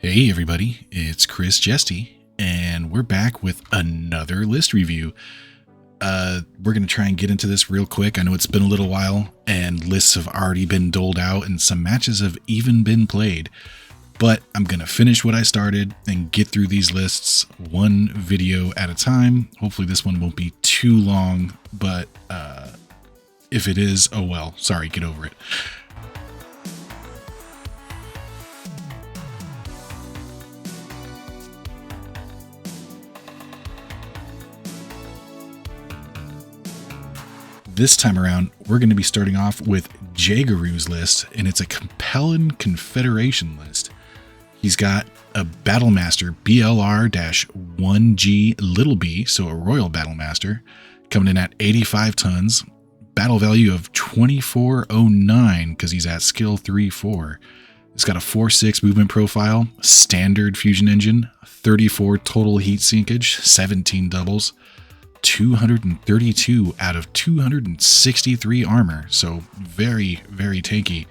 Hey everybody, it's Chris Jesty, and we're back with another list review. We're going to try and get into this real quick. I know it's been a little while, and lists have already been doled out, and some matches have even been played. But I'm going to finish what I started and get through these lists one video at a time. Hopefully this one won't be too long, but if it is, oh well, sorry, get over it. This time around, we're going to be starting off with Jagaru's list, and it's a compelling Confederation list. He's got a Battlemaster BLR-1G little b, so a Royal Battlemaster, coming in at 85 tons, battle value of 2409 because he's at skill 3-4. It's got a 4-6 movement profile, standard fusion engine, 34 total heat sinkage, 17 doubles, 232 out of 263 armor, so very, very tanky.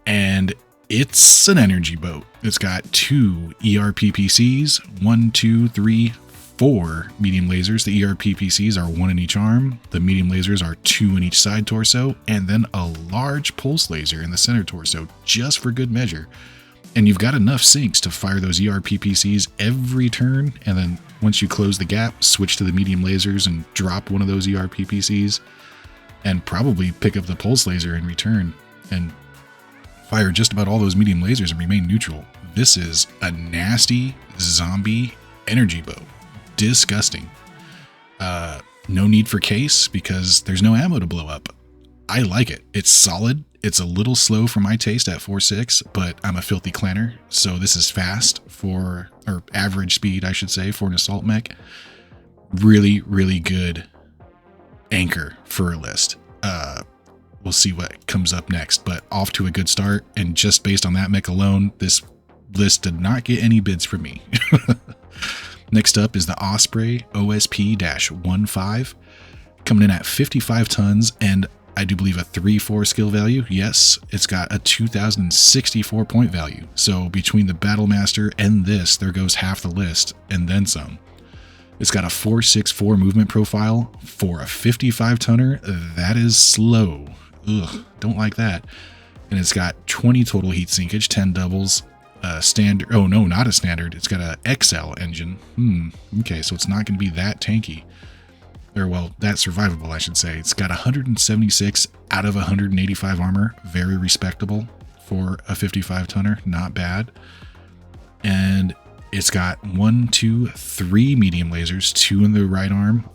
And it's an energy boat. It's got 2 ERPPCs, 1, 2, 3, 4 medium lasers. The ERPPCs are 1 in each arm. The medium lasers are 2 in each side torso, and then a large pulse laser in the center torso, just for good measure. And you've got enough sinks to fire those ERPPCs every turn, and then once you close the gap, switch to the medium lasers and drop one of those ERPPCs, and probably pick up the pulse laser in return, and fire just about all those medium lasers and remain neutral. This is a nasty zombie energy bow. Disgusting. No need for case because there's no ammo to blow up. I like it. It's solid. It's a little slow for my taste at 4.6, but I'm a filthy clanner, so this is fast or average speed, I should say, for an assault mech. Really, really good anchor for a list. We'll see what comes up next, but off to a good start, and just based on that mech alone, this list did not get any bids from me. Next up is the Osprey OSP-15, coming in at 55 tons, and I do believe a 3-4 skill value. Yes, it's got a 2064 point value. So between the Battlemaster and this, there goes half the list and then some. It's got a 4.64 movement profile for a 55 tonner. That is slow. Ugh, don't like that. And it's got 20 total heat sinkage, 10 doubles, standard. Oh no, not a standard. It's got a XL engine. Okay, so it's not going to be that tanky. Or, well, that's survivable, I should say. It's got 176 out of 185 armor. Very respectable for a 55 tonner. Not bad. And it's got 1, 2, 3 medium lasers, 2 in the right arm,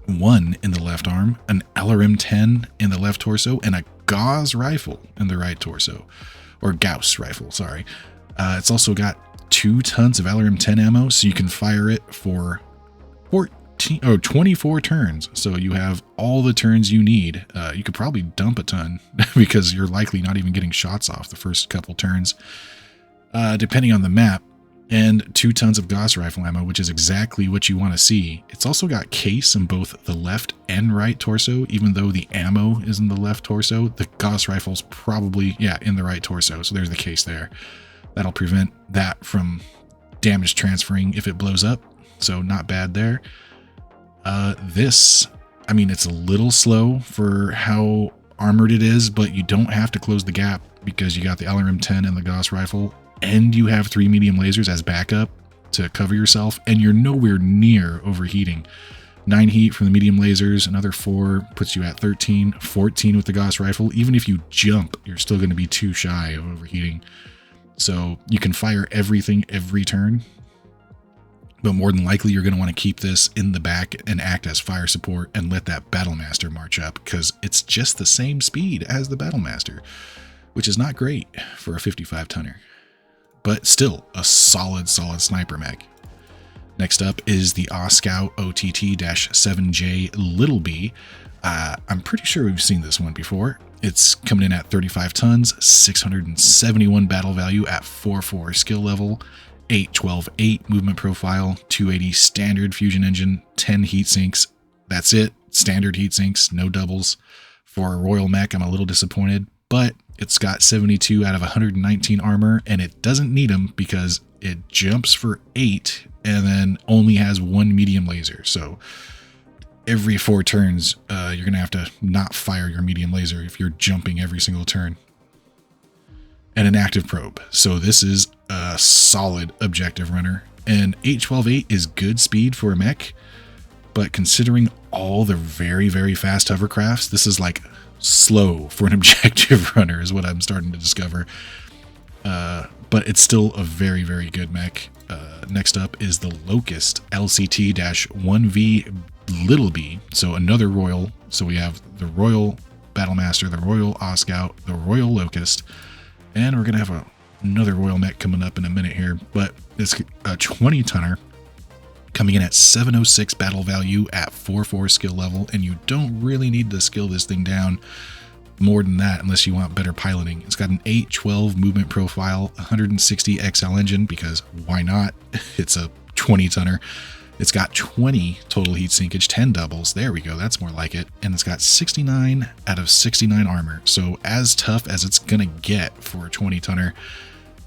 1 in the left arm, an LRM-10 in the left torso, and a Gauss rifle in the right torso. Or Gauss rifle, sorry. It's also got 2 tons of LRM-10 ammo, so you can fire it for 24 turns. So you have all the turns you need. You could probably dump a ton because you're likely not even getting shots off the first couple turns, depending on the map. And 2 tons of Gauss rifle ammo, which is exactly what you want to see. It's also got case in both the left and right torso, even though the ammo is in the left torso. The Gauss rifle's probably, in the right torso. So there's the case there. That'll prevent that from damage transferring if it blows up. So not bad there. It's a little slow for how armored it is, but you don't have to close the gap because you got the LRM-10 and the Gauss rifle, and you have 3 medium lasers as backup to cover yourself, and you're nowhere near overheating. 9 heat from the medium lasers, another 4 puts you at 13, 14 with the Gauss rifle. Even if you jump, you're still going to be too shy of overheating. So you can fire everything every turn. But more than likely, you're going to want to keep this in the back and act as fire support and let that Battlemaster march up because it's just the same speed as the Battlemaster, which is not great for a 55 tonner, but still a solid sniper mech. Next up is the Oscow OTT-7J little b. I'm pretty sure we've seen this one before. It's coming in at 35 tons, 671 battle value at 4-4 skill level, 8-12-8 movement profile, 280 standard fusion engine, 10 heat sinks. That's it. Standard heat sinks, no doubles. For a Royal Mech, I'm a little disappointed, but It's got 72 out of 119 armor, and it doesn't need them because it jumps for 8 and then only has 1 medium laser. So every 4 turns, you're going to have to not fire your medium laser if you're jumping every single turn. And an active probe. So this is a solid objective runner. And 812-8 is good speed for a mech, but considering all the very, very fast hovercrafts, this is like slow for an objective runner is what I'm starting to discover. But it's still a very, very good mech. Next up is the Locust LCT-1V Little B. So another Royal. So we have the Royal Battlemaster, the Royal Oscout, the Royal Locust, and we're going to have another Royal mech coming up in a minute here. But it's a 20-tonner coming in at 706 battle value at 4/4 skill level, and you don't really need to skill this thing down more than that unless you want better piloting. It's got an 812 movement profile, 160 XL engine, because why not? It's a 20-tonner. It's got 20 total heat sinkage, 10 doubles. There we go. That's more like it. And it's got 69 out of 69 armor. So as tough as it's going to get for a 20-tonner.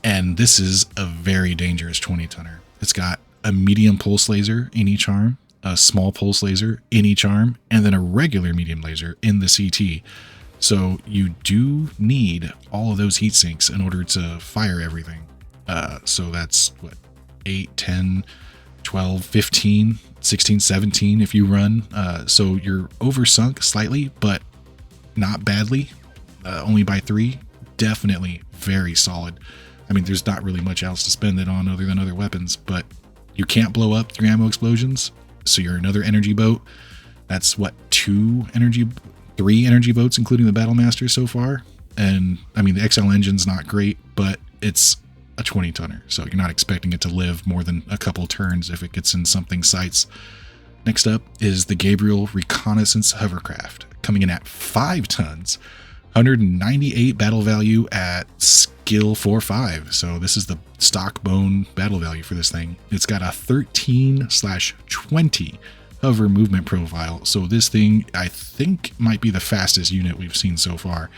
And this is a very dangerous 20-tonner. It's got a medium pulse laser in each arm, a small pulse laser in each arm, and then a regular medium laser in the CT. So you do need all of those heat sinks in order to fire everything. So that's what, 8, 10, 12, 15, 16, 17 if you run. So you're oversunk slightly, but not badly. Only by 3. Definitely very solid. I mean, there's not really much else to spend it on other than other weapons, but you can't blow up 3 ammo explosions. So you're another energy boat. That's what, 3 energy boats, including the Battlemaster so far. And I mean, the XL engine's not great, but it's a 20-tonner, so you're not expecting it to live more than a couple turns if it gets in something sights. Next up is the Gabriel Reconnaissance Hovercraft, coming in at 5 tons, 198 battle value at skill 4/5. So this is the stock bone battle value for this thing. It's got a 13/20 hover movement profile. So this thing, I think, might be the fastest unit we've seen so far.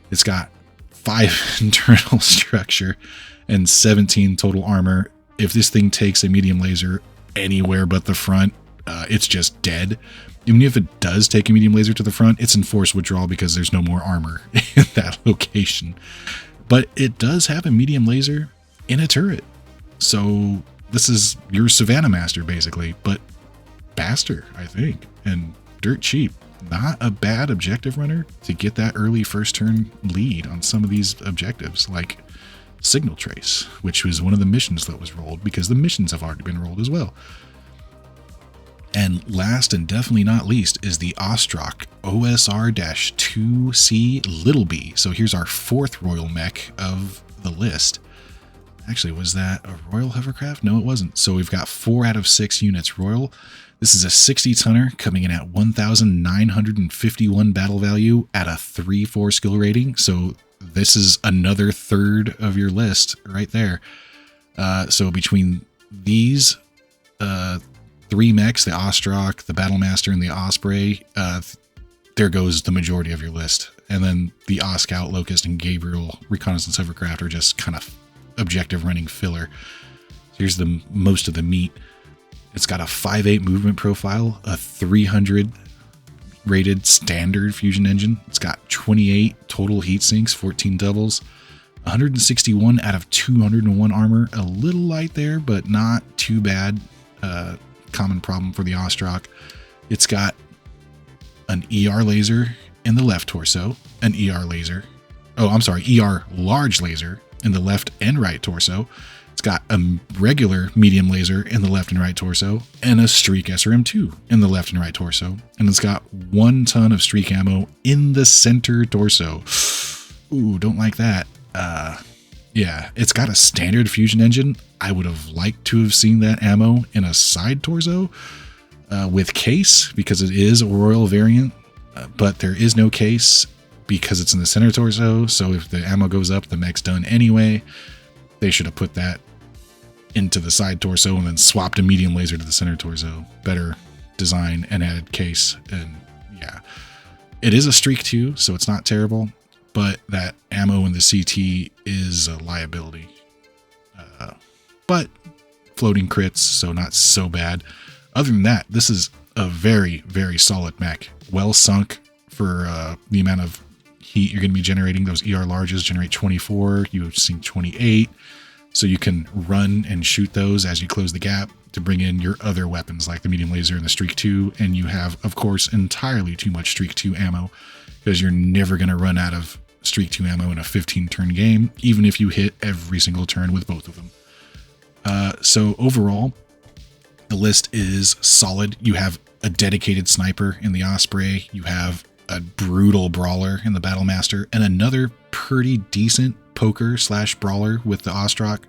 It's got 5 internal structure and 17 total armor. If this thing takes a medium laser anywhere but the front, it's just dead. Even if it does take a medium laser to the front, it's in force withdrawal because there's no more armor in that location. But it does have a medium laser in a turret. So this is your Savannah Master, basically, but faster, I think, and dirt cheap. Not a bad objective runner to get that early first turn lead on some of these objectives, like Signal Trace, which was one of the missions that was rolled, because the missions have already been rolled as well. And last and definitely not least is the Ostrock OSR-2C Little B. So here's our 4th Royal mech of the list. Actually, was that a Royal hovercraft? No, it wasn't. So we've got 4 out of 6 units Royal. This is a 60-tonner coming in at 1,951 battle value at a 3/4 skill rating. So this is another third of your list right there. So between these 3 mechs, the Ostrock, the Battlemaster, and the Osprey, there goes the majority of your list. And then the Oscout, Locust, and Gabriel Reconnaissance Hovercraft are just kind of objective running filler. Here's the most of the meat. It's got a 5.8 movement profile, a 300 rated standard fusion engine. It's got 28 total heat sinks, 14 doubles, 161 out of 201 armor. A little light there, but not too bad. Common problem for the Ostrock. It's got an ER laser in the left torso, an ER laser. Oh, I'm sorry, ER large laser in the left and right torso. It's got a regular medium laser in the left and right torso, and a Streak SRM2 in the left and right torso. And it's got 1 ton of Streak ammo in the center torso. Ooh, don't like that. Yeah, it's got a standard fusion engine. I would have liked to have seen that ammo in a side torso with case, because it is a Royal variant, but there is no case because it's in the center torso. So if the ammo goes up, the mech's done anyway. They should have put that into the side torso and then swapped a medium laser to the center torso. Better design and added case. And yeah, it is a Streak too, so it's not terrible. but that ammo in the CT is a liability. But floating crits, so not so bad. Other than that, this is a very, very solid mech. Well sunk for the amount of heat you're going to be generating. Those ER larges generate 24, you've seen 28. So you can run and shoot those as you close the gap to bring in your other weapons like the medium laser and the Streak 2. And you have, of course, entirely too much Streak 2 ammo because you're never going to run out of Streak 2 ammo in a 15-turn game, even if you hit every single turn with both of them. So overall, the list is solid. You have a dedicated sniper in the Osprey. You have a brutal brawler in the Battlemaster and another pretty decent poker / brawler with the Ostrock.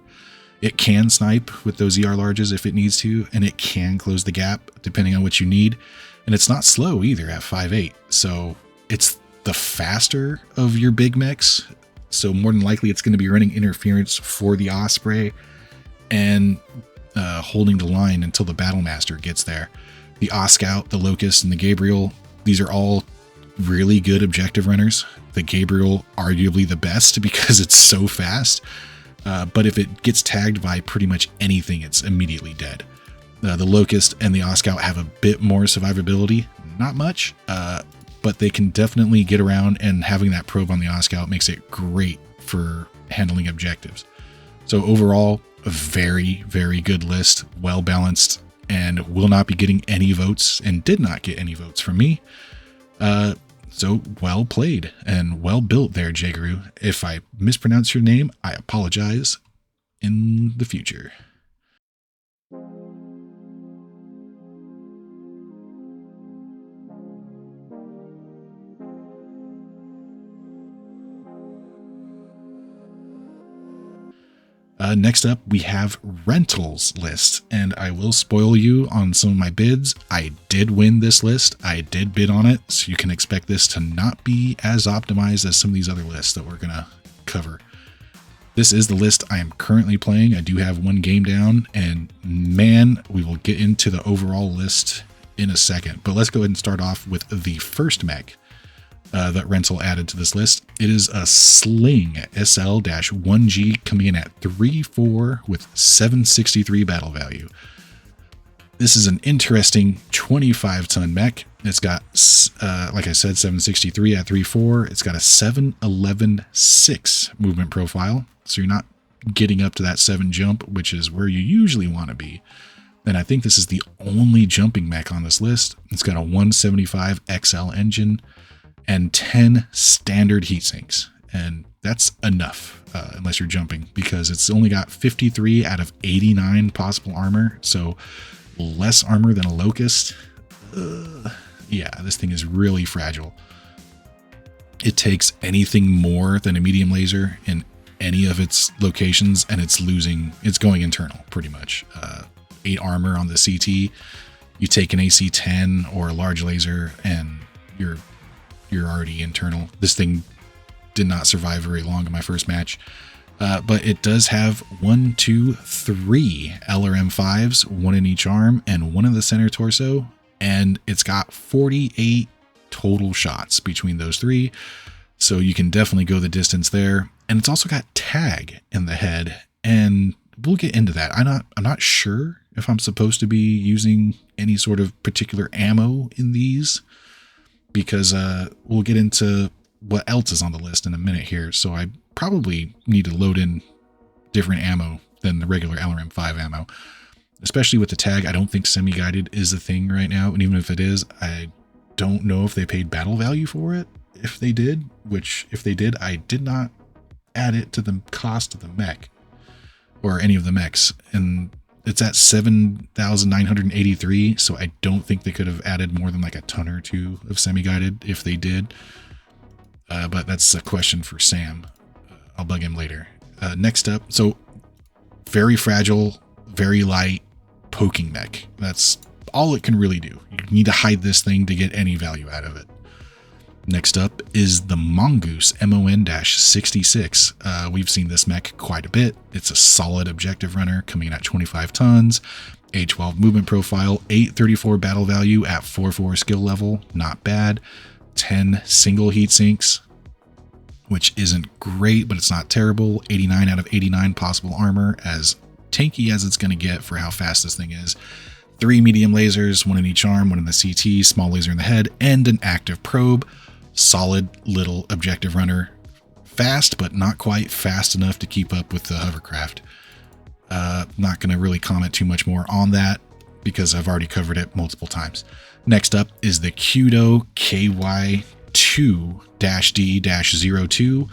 It can snipe with those ER larges if it needs to, and it can close the gap depending on what you need. And it's not slow either at 5.8. So it's the faster of your big mechs. So more than likely it's going to be running interference for the Osprey and holding the line until the Battlemaster gets there. The Oscout, the Locust, and the Gabriel, these are all really good objective runners. The Gabriel arguably the best because it's so fast. But if it gets tagged by pretty much anything, it's immediately dead. The Locust and the Oscout have a bit more survivability, not much, but they can definitely get around, and having that probe on the Oscout makes it great for handling objectives. So overall, a very, very good list, well balanced, and will not be getting any votes, and did not get any votes from me. So well played and well built there, Jagaru. If I mispronounce your name, I apologize in the future. Next up, we have rentals list, and I will spoil you on some of my bids. I did win this list. I did bid on it, so you can expect this to not be as optimized as some of these other lists that we're going to cover. This is the list I am currently playing. I do have one game down, and man, we will get into the overall list in a second. But let's go ahead and start off with the first mech that Rental added to this list. It is a Sling SL-1G coming in at 3.4 with 763 battle value. This is an interesting 25-ton mech. It's got, like I said, 763 at 3.4. It's got a 7.11.6 movement profile, so you're not getting up to that 7 jump, which is where you usually want to be. And I think this is the only jumping mech on this list. It's got a 175 XL engine and 10 standard heat sinks, and that's enough unless you're jumping, because it's only got 53 out of 89 possible armor, so less armor than a Locust. Yeah, this thing is really fragile. It takes anything more than a medium laser in any of its locations, and it's going internal pretty much. 8 armor on the CT. You take an AC-10 or a large laser and you're already internal. This thing did not survive very long in my first match, but it does have 1, 2, 3 LRM5s, 1 in each arm and 1 in the center torso, and it's got 48 total shots between those 3, so you can definitely go the distance there. And it's also got tag in the head, and we'll get into that. I'm not sure if I'm supposed to be using any sort of particular ammo in these, because we'll get into what else is on the list in a minute here. So I probably need to load in different ammo than the regular LRM5 ammo, especially with the tag. I don't think semi-guided is a thing right now. And even if it is, I don't know if they paid battle value for it. If they did, which if they did, I did not add it to the cost of the mech or any of the mechs. And it's at 7,983, so I don't think they could have added more than like a ton or two of semi-guided if they did. But that's a question for Sam. I'll bug him later. Next up, so very fragile, very light poking mech. That's all it can really do. You need to hide this thing to get any value out of it. Next up is the Mongoose MON-66. We've seen this mech quite a bit. It's a solid objective runner coming in at 25 tons, A12 movement profile, 834 battle value at 4.4 skill level, not bad. 10 single heat sinks, which isn't great, but it's not terrible. 89 out of 89 possible armor, as tanky as it's going to get for how fast this thing is. 3 medium lasers, 1 in each arm, 1 in the CT, small laser in the head, and an active probe. Solid little objective runner. Fast, but not quite fast enough to keep up with the hovercraft. Not going to really comment too much more on that because I've already covered it multiple times. Next up is the Kudo KY2-D-02,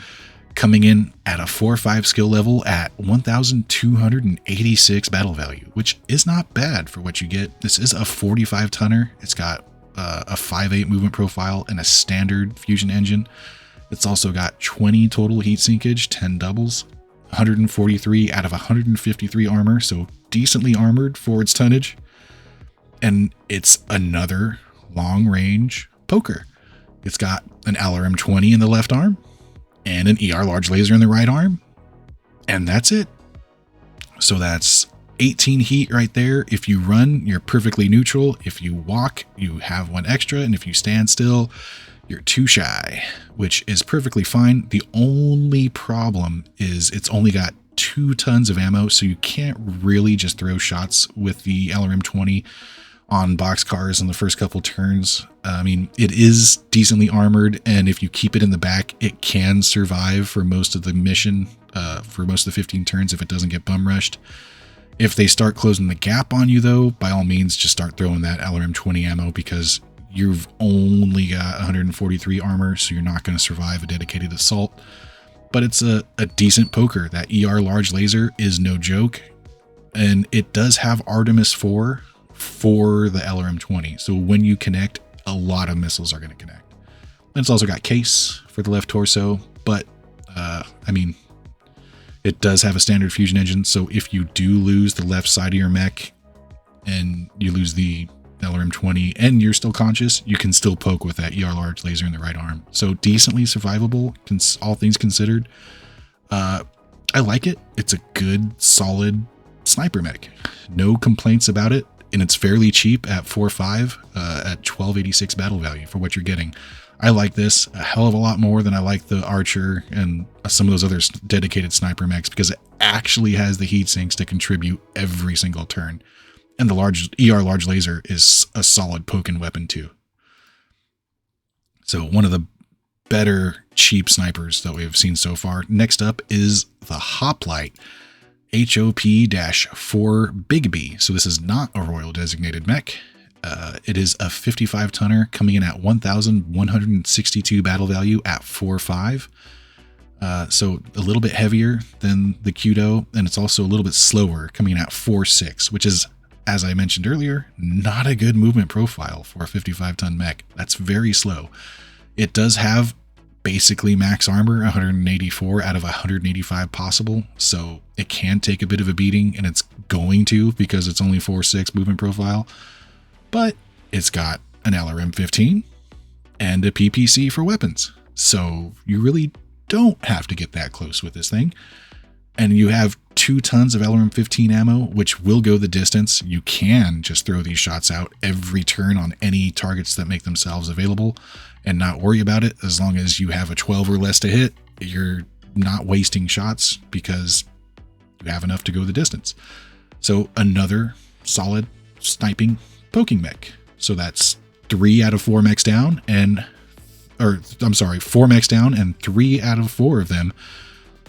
coming in at a 4/5 skill level at 1,286 battle value, which is not bad for what you get. This is a 45 tonner. It's got a 5/8 movement profile and a standard fusion engine. It's also got 20 total heat sinkage, 10 doubles, 143 out of 153 armor, so decently armored for its tonnage. And it's another long range poker. It's got an LRM-20 in the left arm and an ER large laser in the right arm. And that's it. So that's 18 heat right there. If you run, you're perfectly neutral. If you walk, you have 1 extra. And if you stand still, you're 2 shy, which is perfectly fine. The only problem is it's only got 2 tons of ammo, so you can't really just throw shots with the LRM-20 on boxcars in the first couple turns. I mean, it is decently armored, and if you keep it in the back, it can survive for most of the mission, for most of the 15 turns if it doesn't get bum rushed. If they start closing the gap on you, though, by all means, just start throwing that LRM-20 ammo, because you've only got 143 armor, so you're not going to survive a dedicated assault. But it's a decent poker. That ER large laser is no joke, and it does have Artemis 4 for the LRM-20. So when you connect, a lot of missiles are going to connect. And it's also got case for the left torso, but I mean, it does have a standard fusion engine. So if you do lose the left side of your mech and you lose the LRM-20 and you're still conscious, you can still poke with that ER large laser in the right arm. So decently survivable, all things considered. I like it. It's a good, solid sniper mech. No complaints about it. And it's fairly cheap at 4.5 at 1286 battle value for what you're getting. I like this a hell of a lot more than I like the Archer and some of those other dedicated sniper mechs, because it actually has the heat sinks to contribute every single turn. And the ER large laser is a solid poking weapon too. So one of the better cheap snipers that we've seen so far. Next up is the Hoplite HOP-4 Big B. So this is not a Royal designated mech. It is a 55 tonner coming in at 1,162 battle value at 4.5. So a little bit heavier than the Kudo, and it's also a little bit slower, coming in at 4.6, which is, as I mentioned earlier, not a good movement profile for a 55 ton mech. That's very slow. It does have basically max armor, 184 out of 185 possible, so it can take a bit of a beating, and it's going to, because it's only 4.6 movement profile. But it's got an LRM-15 and a PPC for weapons, so you really don't have to get that close with this thing. And you have 2 tons of LRM-15 ammo, which will go the distance. You can just throw these shots out every turn on any targets that make themselves available and not worry about it. As long as you have a 12 or less to hit, you're not wasting shots because you have enough to go the distance. So another solid sniping poking mech. So that's 3 out of 4 mechs down, 4 mechs down, and 3 out of 4 of them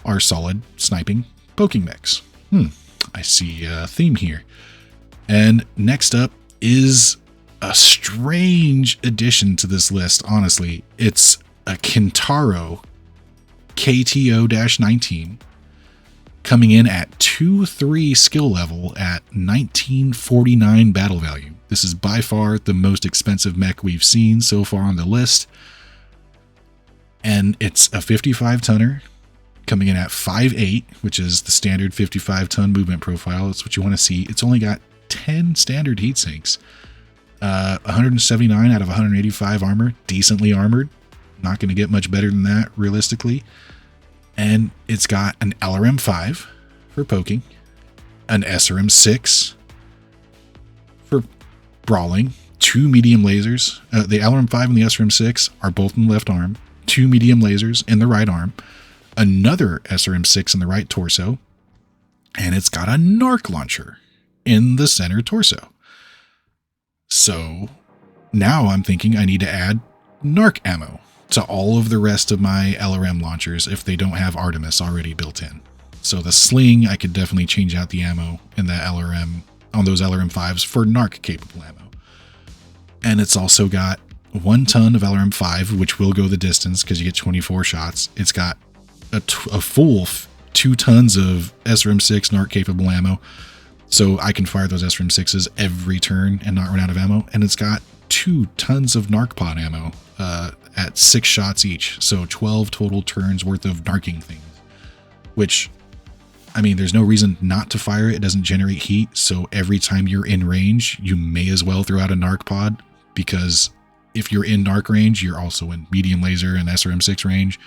are solid sniping poking mechs. I see a theme here. And next up is a strange addition to this list, honestly. It's a Kintaro KTO-19 coming in at 2-3 skill level at 1949 battle value. This is by far the most expensive mech we've seen so far on the list. And it's a 55 tonner coming in at 5.8, which is the standard 55 ton movement profile. That's what you want to see. It's only got 10 standard heat sinks, 179 out of 185 armor, decently armored. Not going to get much better than that realistically. And it's got an LRM-5 for poking, an SRM-6 for brawling, 2 medium lasers. The LRM-5 and the SRM-6 are both in the left arm, 2 medium lasers in the right arm, another SRM-6 in the right torso, and it's got a narc launcher in the center torso. So now I'm thinking I need to add narc ammo to all of the rest of my LRM launchers if they don't have Artemis already built in. So the sling, I could definitely change out the ammo in that LRM on those LRM5s for narc capable ammo. And it's also got 1 ton of LRM5, which will go the distance because you get 24 shots. It's got a full 2 tons of SRM6 narc capable ammo, so I can fire those SRM6s every turn and not run out of ammo. And it's got 2 tons of narc pod ammo at 6 shots each, so 12 total turns worth of narking things, which, I mean, there's no reason not to fire it. It doesn't generate heat, so every time you're in range, you may as well throw out a narc pod, because if you're in narc range, you're also in medium laser and SRM6 range,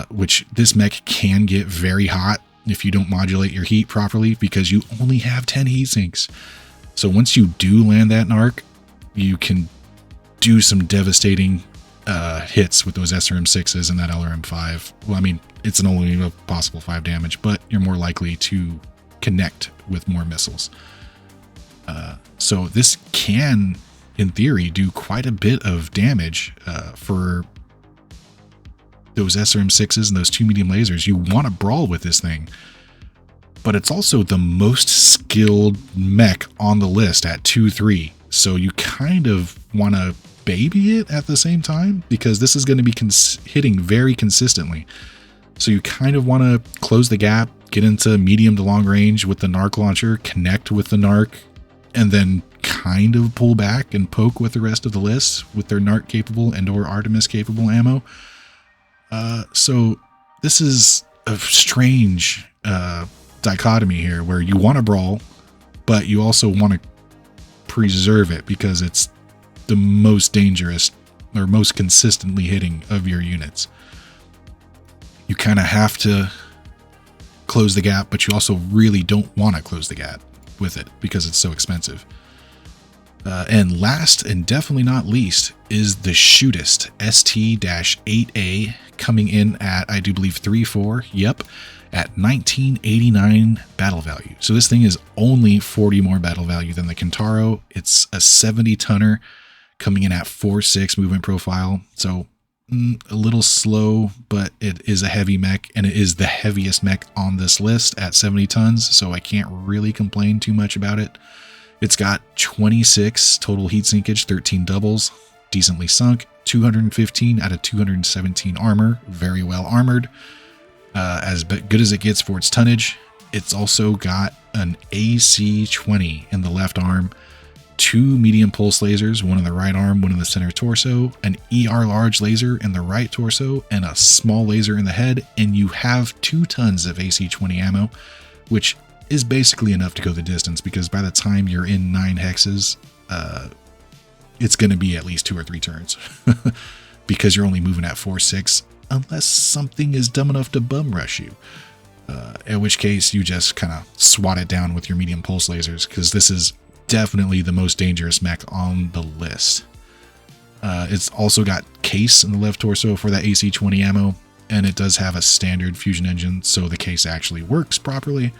which this mech can get very hot if you don't modulate your heat properly, because you only have 10 heat sinks. So once you do land that narc, you can do some devastating hits with those SRM6s and that LRM5. Well, I mean, it's only a possible 5 damage, but you're more likely to connect with more missiles. So this can, in theory, do quite a bit of damage for those SRM6s and those 2 medium lasers. You want to brawl with this thing, but it's also the most skilled mech on the list at 2-3. So you kind of want to baby it at the same time, because this is going to be hitting very consistently. So you kind of want to close the gap, get into medium to long range with the narc launcher, connect with the narc, and then kind of pull back and poke with the rest of the list with their narc capable and or Artemis capable ammo. So this is a strange dichotomy here, where you want to brawl, but you also want to preserve it because it's the most dangerous or most consistently hitting of your units. You kind of have to close the gap, but you also really don't want to close the gap with it because it's so expensive. And last and definitely not least is the Shootist ST-8A, coming in at, I do believe, 3-4. Yep, at 1989 battle value. So this thing is only 40 more battle value than the Kintaro. It's a 70 tonner coming in at 4-6 movement profile. So a little slow, but it is a heavy mech, and it is the heaviest mech on this list at 70 tons. So I can't really complain too much about it. It's got 26 total heat sinkage, 13 doubles, decently sunk, 215 out of 217 armor, very well armored, as good as it gets for its tonnage. It's also got an AC-20 in the left arm, 2 medium pulse lasers, one in the right arm, one in the center torso, an ER large laser in the right torso, and a small laser in the head, and you have 2 tons of AC-20 ammo, which is basically enough to go the distance, because by the time you're in 9 hexes, it's going to be at least 2 or 3 turns, because you're only moving at 4-6, unless something is dumb enough to bum rush you, in which case you just kind of swat it down with your medium pulse lasers, because this is definitely the most dangerous mech on the list. It's also got case in the left torso for that AC-20 ammo, and it does have a standard fusion engine, so the case actually works properly.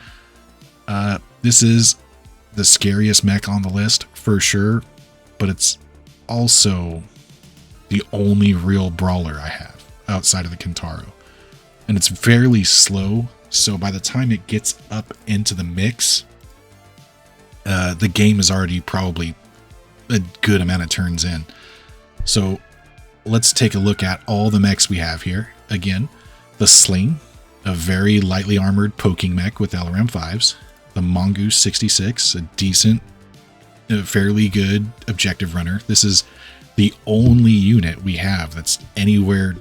This is the scariest mech on the list for sure, but it's also the only real brawler I have outside of the Kintaro. And it's fairly slow, so by the time it gets up into the mix, the game is already probably a good amount of turns in. So let's take a look at all the mechs we have here. Again, the Sling, a very lightly armored poking mech with LRM5s. The Mongoose 66, a decent, fairly good objective runner. This is the only unit we have that's anywhere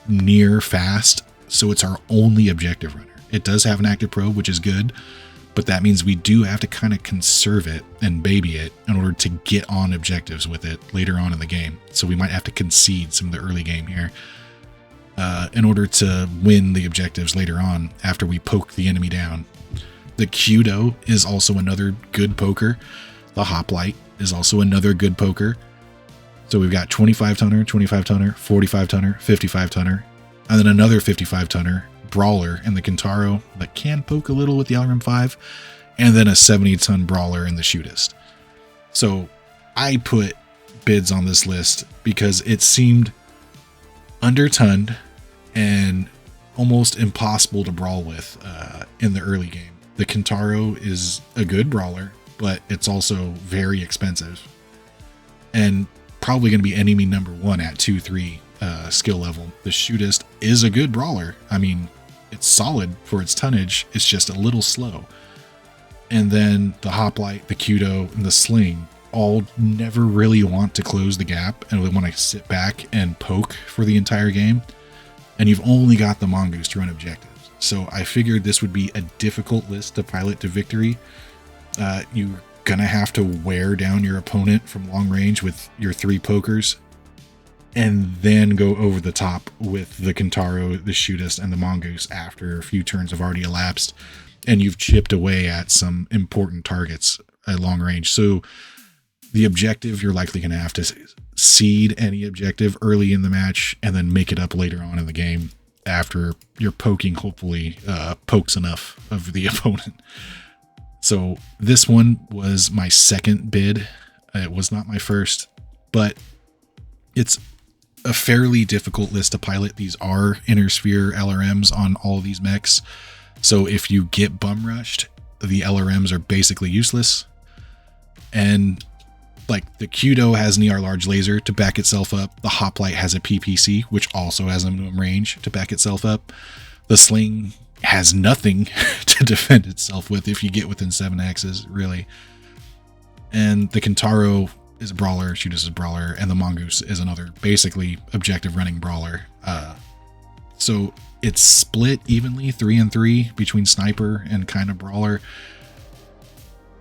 near fast, so it's our only objective runner. It does have an active probe, which is good, but that means we do have to kind of conserve it and baby it in order to get on objectives with it later on in the game. So we might have to concede some of the early game here in order to win the objectives later on after we poke the enemy down. The Kudo is also another good poker. The Hoplite is also another good poker. So we've got 25 tonner, 25 tonner, 45 tonner, 55 tonner, and then another 55 tonner brawler in the Kintaro that can poke a little with the LRM 5, and then a 70 ton brawler in the Shootist. So I put bids on this list because it seemed undertonned and almost impossible to brawl with in the early game. The Kintaro is a good brawler, but it's also very expensive and probably going to be enemy number 1 at 2-3 skill level. The Shootist is a good brawler. I mean, it's solid for its tonnage. It's just a little slow. And then the Hoplite, the Kudo, and the Sling all never really want to close the gap and they want to sit back and poke for the entire game. And you've only got the Mongoose to run objectives. So I figured this would be a difficult list to pilot to victory. You're gonna have to wear down your opponent from long range with your 3 pokers and then go over the top with the Kintaro, the Shootist, and the Mongoose after a few turns have already elapsed and you've chipped away at some important targets at long range. So the objective, you're likely going to have to seed any objective early in the match and then make it up later on in the game after your poking hopefully pokes enough of the opponent. So this one was my second bid. It was not my first, but it's a fairly difficult list to pilot. These are inner sphere LRMs on all of these mechs. So if you get bum rushed, the LRMs are basically useless. And like the Kudo has an ER large laser to back itself up. The Hoplite has a PPC, which also has a minimum range to back itself up. The Sling has nothing to defend itself with if you get within 7 axes, really. And the Kintaro is a brawler, Shootist is a brawler, and the Mongoose is another basically objective running brawler. So it's split evenly 3-3 between sniper and kind of brawler.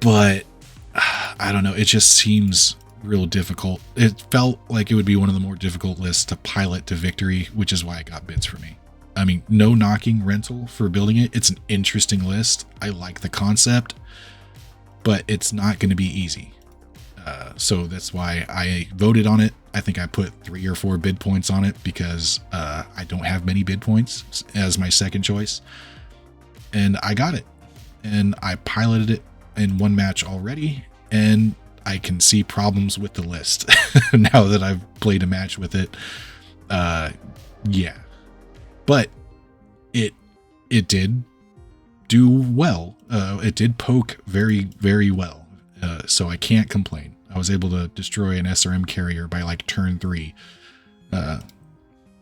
But I don't know, it just seems real difficult. It felt like it would be one of the more difficult lists to pilot to victory, which is why it got bids for me. I mean, no knocking Rental for building it. It's an interesting list. I like the concept, but it's not going to be easy. So that's why I voted on it. I think I put 3 or 4 bid points on it because I don't have many bid points as my second choice. And I got it. And I piloted it in one match already, and I can see problems with the list now that I've played a match with it. Yeah, but it did do well. It did poke very, very well. So I can't complain. I was able to destroy an SRM carrier by like turn 3.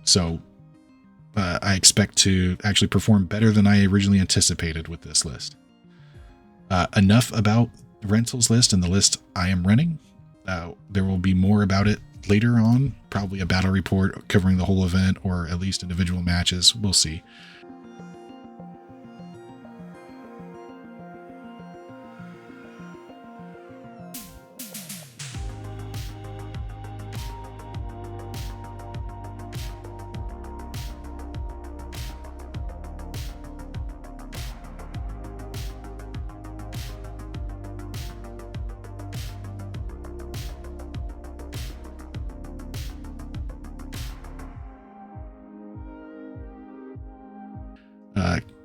So I expect to actually perform better than I originally anticipated with this list. Enough about Rental's list and the list I am running. There will be more about it later on, probably a battle report covering the whole event or at least individual matches. We'll see.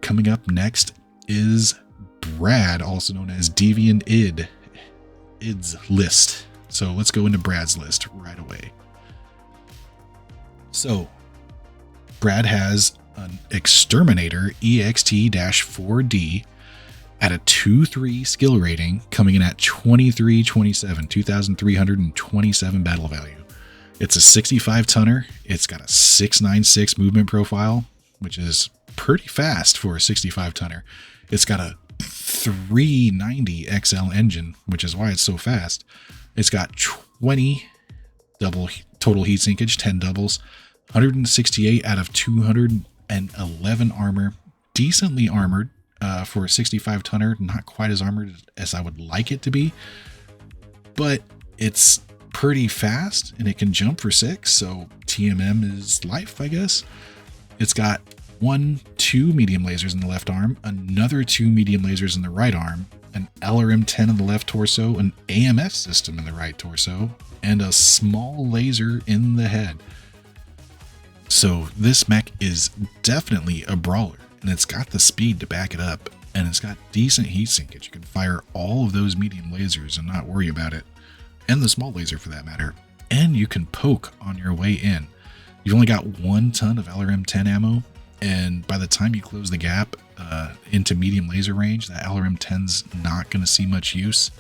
Coming up next is Brad, also known as Deviant Id's list. So let's go into Brad's list right away. So Brad has an Exterminator EXT-4D at a 2-3 skill rating, coming in at 2327, 2,327 battle value. It's a 65 tonner. It's got a 696 movement profile, which is pretty fast for a 65 tonner. It's got a 390 XL engine, which is why it's so fast. It's got 20 double total heat sinkage, 10 doubles, 168 out of 211 armor, decently armored for a 65 tonner, not quite as armored as I would like it to be, but it's pretty fast and it can jump for 6, so TMM is life, I guess. It's got 2 medium lasers in the left arm, another 2 medium lasers in the right arm, an LRM-10 in the left torso, an AMF system in the right torso, and a small laser in the head. So this mech is definitely a brawler, and it's got the speed to back it up, and it's got decent heat sinkage. You can fire all of those medium lasers and not worry about it, and the small laser for that matter, and you can poke on your way in. You've only got 1 ton of LRM-10 ammo, and by the time you close the gap into medium laser range, that LRM-10's not going to see much use,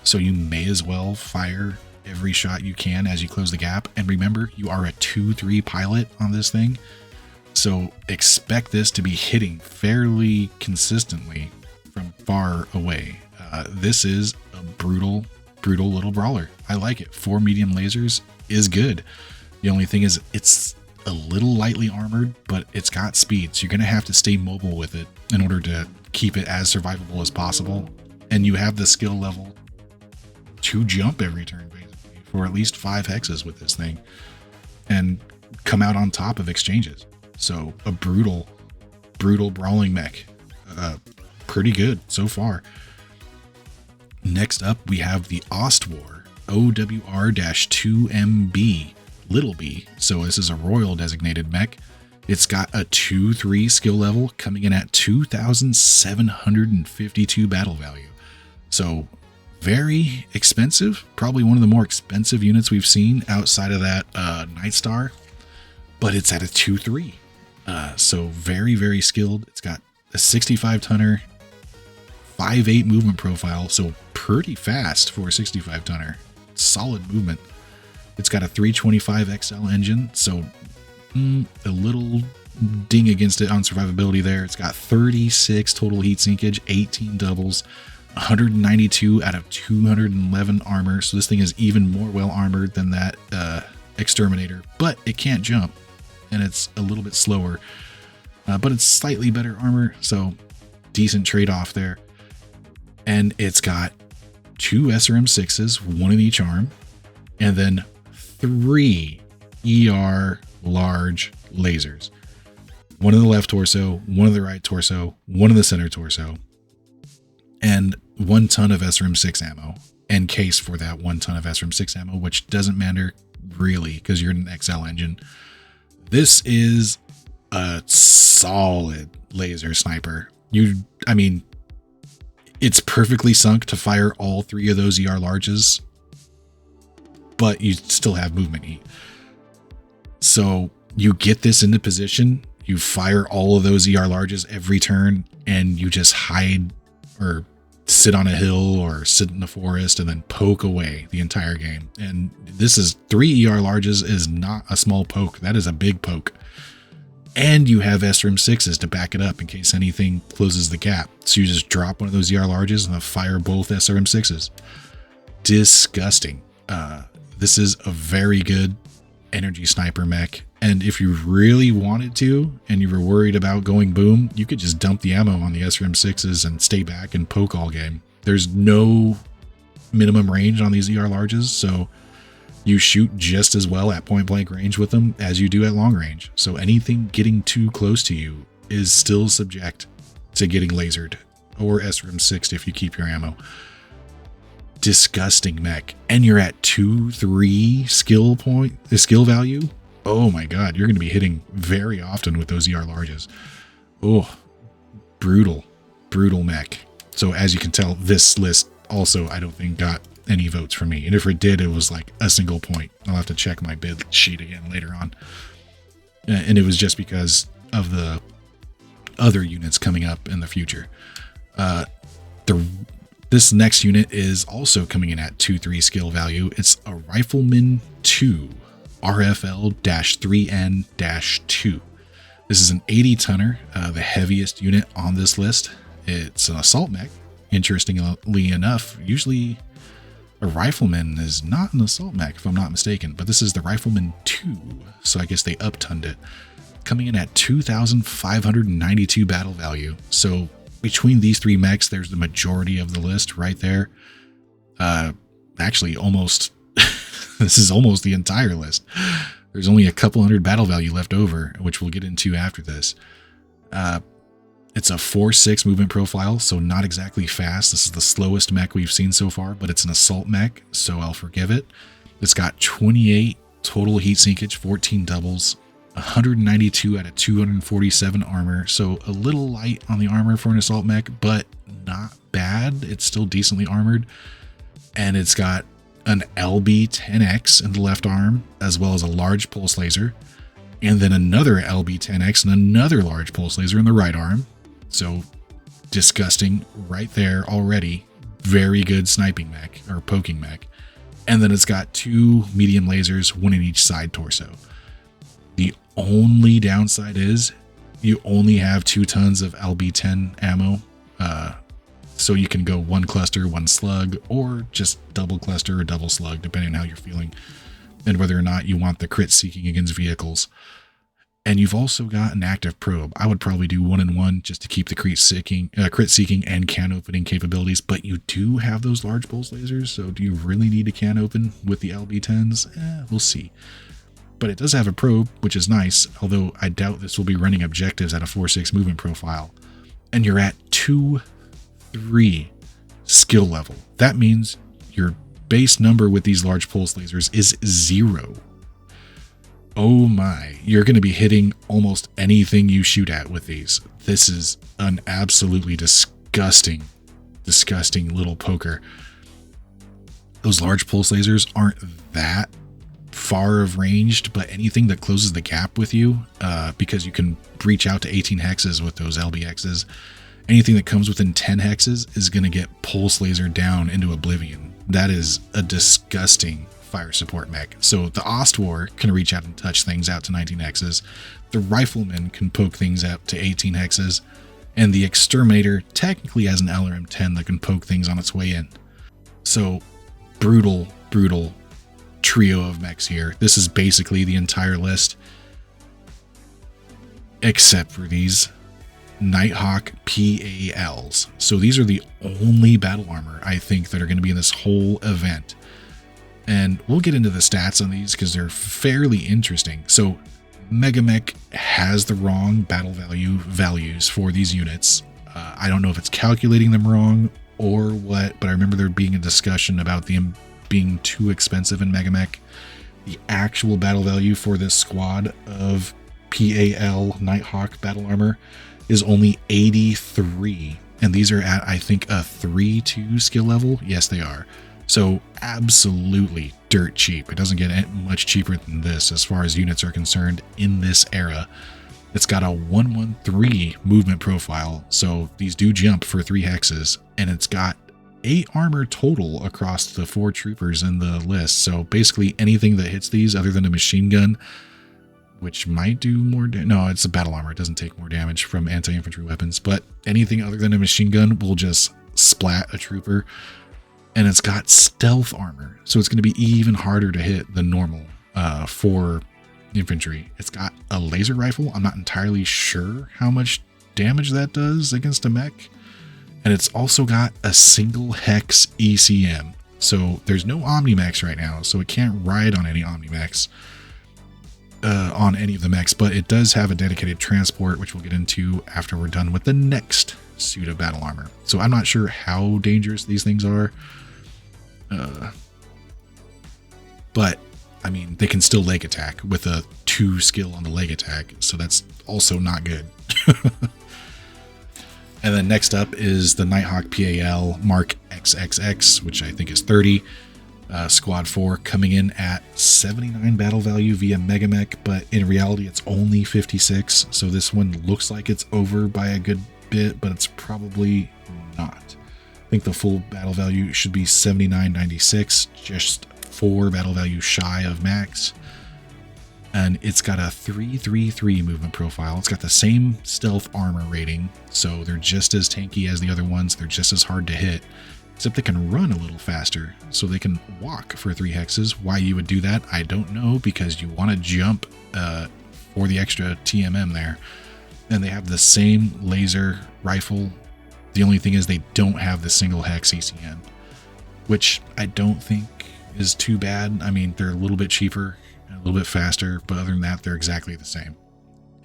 so you may as well fire every shot you can as you close the gap. And remember, you are a 2-3 pilot on this thing, so expect this to be hitting fairly consistently from far away. This is a brutal little brawler. I like it. 4 medium lasers is good. The only thing is it's a little lightly armored, but it's got speed, so you're going to have to stay mobile with it in order to keep it as survivable as possible. And you have the skill level to jump every turn basically for at least 5 hexes with this thing and come out on top of exchanges. So a brutal brawling mech. Pretty good so far. Next up, we have the Ostwar OWR-2MB little b. So this is a royal designated mech. It's got a 2-3 skill level coming in at 2,752 battle value. So very expensive, probably one of the more expensive units we've seen outside of that Night Star, but it's at a 2-3. So very skilled. It's got a 65 tonner, 5'8 movement profile, so pretty fast for a 65 tonner. Solid movement. It's got a 325 XL engine, so a little ding against it on survivability there. It's got 36 total heat sinkage, 18 doubles, 192 out of 211 armor. So this thing is even more well armored than that Exterminator, but it can't jump, and it's a little bit slower, but it's slightly better armor, so decent trade-off there. And it's got 2 SRM6s, 1 in each arm, and then 3 ER large lasers. 1 in the left torso, 1 in the right torso, 1 in the center torso, and 1 ton of SRM6 ammo, and case for that 1 ton of SRM6 ammo, which doesn't matter really because you're in an XL engine. This is a solid laser sniper. I mean, it's perfectly sunk to fire all 3 of those ER larges, but you still have movement heat. So you get this into position, you fire all of those ER larges every turn, and you just hide or sit on a hill or sit in the forest and then poke away the entire game. And this is 3 ER larges is not a small poke. That is a big poke. And you have SRM6s to back it up in case anything closes the gap. So you just drop one of those ER larges and then fire both SRM6s. Disgusting. This is a very good energy sniper mech. And if you really wanted to, and you were worried about going boom, you could just dump the ammo on the SRM6s and stay back and poke all game. There's no minimum range on these ER larges, so you shoot just as well at point blank range with them as you do at long range. So anything getting too close to you is still subject to getting lasered or SRM6'd if you keep your ammo. Disgusting mech. And you're at 2-3 skill value. Oh my god, you're going to be hitting very often with those ER larges. Oh, brutal mech. So as you can tell, this list also I don't think got any votes from me, and if it did, it was like a single point. I'll have to check my bid sheet again later on, and it was just because of the other units coming up in the future. This next unit is also coming in at 2-3 skill value. It's a Rifleman 2 RFL-3N-2. This is an 80 tonner, the heaviest unit on this list. It's an assault mech. Interestingly enough, usually a Rifleman is not an assault mech, if I'm not mistaken, but this is the Rifleman 2, so I guess they up-tunned it. Coming in at 2,592 battle value. So between these 3 mechs, there's the majority of the list right there. Actually, almost, this is almost the entire list. There's only a couple hundred battle value left over, which we'll get into after this. It's a 4/6 movement profile, so not exactly fast. This is the slowest mech we've seen so far, but it's an assault mech, so I'll forgive it. It's got 28 total heat sinkage, 14 doubles, 192 out of 247 armor, so a little light on the armor for an assault mech, but not bad. It's still decently armored. And it's got an LB-10X in the left arm, as well as a large pulse laser, and then another LB-10X and another large pulse laser in the right arm. So disgusting right there already. Very good sniping mech, or poking mech. And then it's got 2 medium lasers, one in each side torso. The only downside is you only have 2 tons of LB-10 ammo. So you can go 1 cluster, 1 slug, or just double cluster or double slug, depending on how you're feeling and whether or not you want the crit seeking against vehicles. And you've also got an active probe. I would probably do 1 and 1 just to keep the crit seeking and can opening capabilities, but you do have those large pulse lasers, so do you really need a can open with the LB-10s? We'll see. But it does have a probe, which is nice, although I doubt this will be running objectives at a 4/6 movement profile. And you're at 2-3 skill level. That means your base number with these large pulse lasers is 0. Oh my, you're going to be hitting almost anything you shoot at with these. This is an absolutely disgusting little poker. Those large pulse lasers aren't that far of ranged, but anything that closes the gap with you, because you can reach out to 18 hexes with those LBXs, anything that comes within 10 hexes is going to get pulse laser down into oblivion. That is a disgusting fire support mech. So the Ostwar can reach out and touch things out to 19 hexes. The Rifleman can poke things out to 18 hexes. And the Exterminator technically has an LRM-10 that can poke things on its way in. So brutal trio of mechs here. This is basically the entire list, except for these Nighthawk PALs. So these are the only battle armor I think that are going to be in this whole event. And we'll get into the stats on these because they're fairly interesting. So Megamech has the wrong battle values for these units. I don't know if it's calculating them wrong or what, but I remember there being a discussion about them being too expensive in Megamech. The actual battle value for this squad of PAL Nighthawk battle armor is only 83. And these are at, I think, a 3-2 skill level. Yes, they are. So absolutely dirt cheap. It doesn't get much cheaper than this as far as units are concerned in this era. It's got a 113 movement profile, so these do jump for 3 hexes, and it's got 8 armor total across the 4 troopers in the list. So basically anything that hits these other than a machine gun, which might do more no, it's a battle armor. It doesn't take more damage from anti-infantry weapons, but anything other than a machine gun will just splat a trooper. And it's got stealth armor, so it's going to be even harder to hit than normal for infantry. It's got a laser rifle. I'm not entirely sure how much damage that does against a mech. And it's also got a single hex ECM. So there's no Omni-Mechs right now, so it can't ride on any Omni-Mechs, on any of the mechs, but it does have a dedicated transport, which we'll get into after we're done with the next suit of battle armor. So I'm not sure how dangerous these things are. But I mean, they can still leg attack with a 2 skill on the leg attack, so that's also not good. And then next up is the Nighthawk PAL Mark XXX, which I think is 30. Squad 4 coming in at 79 battle value via Megamech, but in reality it's only 56, so this one looks like it's over by a good bit, but it's probably not. I think the full battle value should be 79.96, just 4 battle value shy of max. And it's got a 333 movement profile. It's got the same stealth armor rating, so they're just as tanky as the other ones. They're just as hard to hit, except they can run a little faster, so they can walk for 3 hexes. Why you would do that, I don't know, because you want to jump for the extra TMM there. And they have the same laser rifle. The only thing is they don't have the single hex ECM, which I don't think is too bad. I mean, they're a little bit cheaper and a little bit faster, but other than that, they're exactly the same.